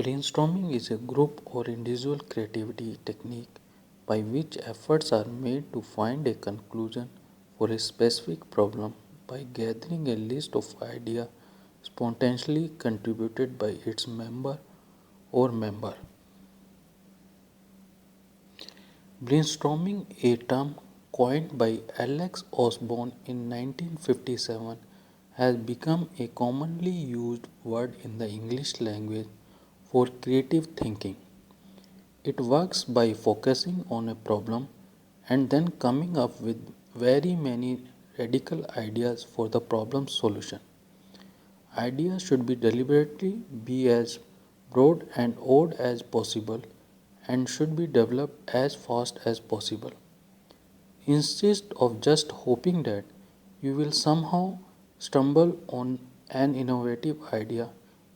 Brainstorming is a group or individual creativity technique by which efforts are made to find a conclusion for a specific problem by gathering a list of ideas spontaneously contributed by its member or member. Brainstorming, a term coined by Alex Osborne in 1957, has become a commonly used word in the English language for creative thinking. It works by focusing on a problem and then coming up with very many radical ideas for the problem's solution. Ideas should be deliberately be as broad and odd as possible and should be developed as fast as possible. Instead of just hoping that you will somehow stumble on an innovative idea,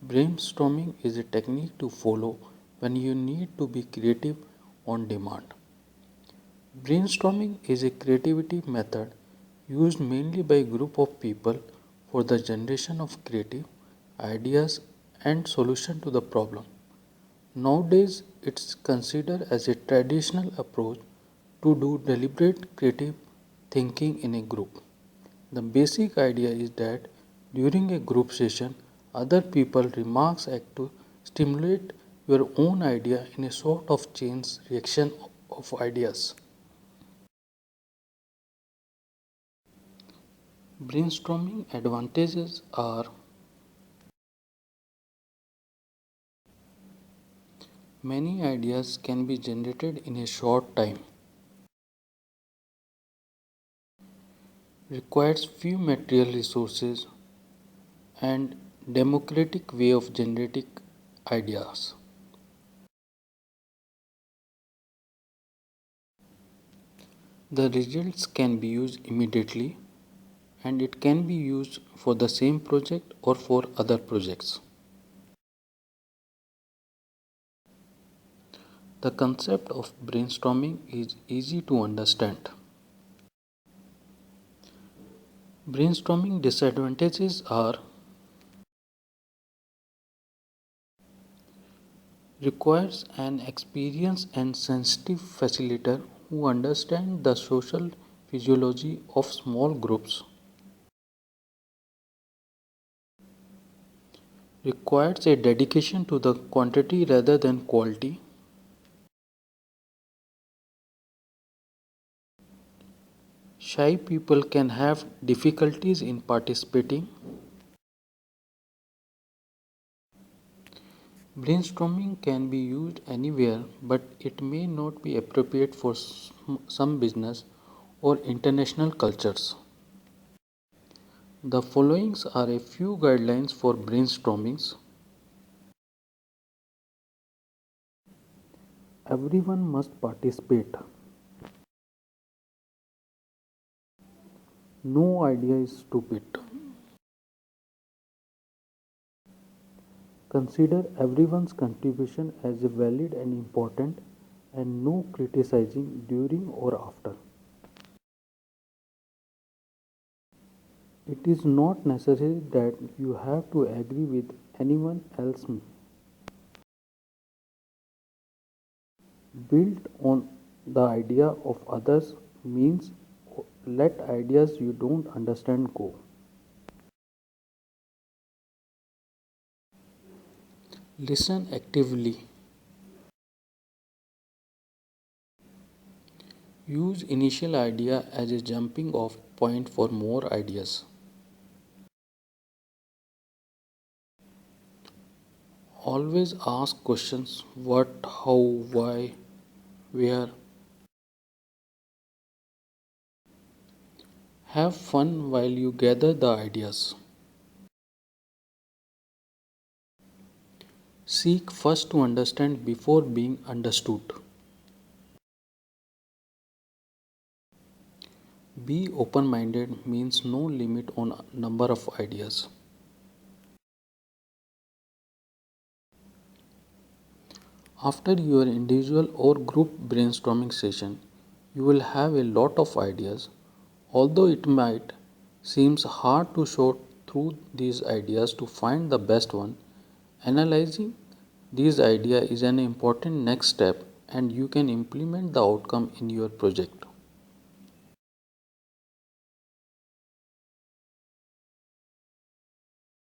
brainstorming is a technique to follow when you need to be creative on demand. Brainstorming is a creativity method used mainly by a group of people for the generation of creative ideas and solution to the problem. Nowadays, it's considered as a traditional approach to do deliberate creative thinking in a group. The basic idea is that during a group session, other people remarks act to stimulate your own idea in a sort of chain reaction of ideas. Brainstorming advantages are many ideas can be generated in a short time, requires few material resources, and democratic way of generating ideas. The results can be used immediately and it can be used for the same project or for other projects. The concept of brainstorming is easy to understand. Brainstorming disadvantages are requires an experienced and sensitive facilitator who understands the social physiology of small groups, requires a dedication to the quantity rather than quality, shy people can have difficulties in participating. Brainstorming can be used anywhere, but it may not be appropriate for some business or international cultures. The following are a few guidelines for brainstormings. Everyone must participate. No idea is stupid. Consider everyone's contribution as valid and important and no criticizing during or after. It is not necessary that you have to agree with anyone else. Build on the idea of others means let ideas you don't understand go. Listen actively. Use initial idea as a jumping off point for more ideas. Always ask questions what, how, why, where. Have fun while you gather the ideas. Seek first to understand before being understood. Be open minded means no limit on number of ideas. After your individual or group brainstorming session, you will have a lot of ideas. Although it might seems hard to sort through these ideas to find the best one, analyzing This idea is an important next step and you can implement the outcome in your project.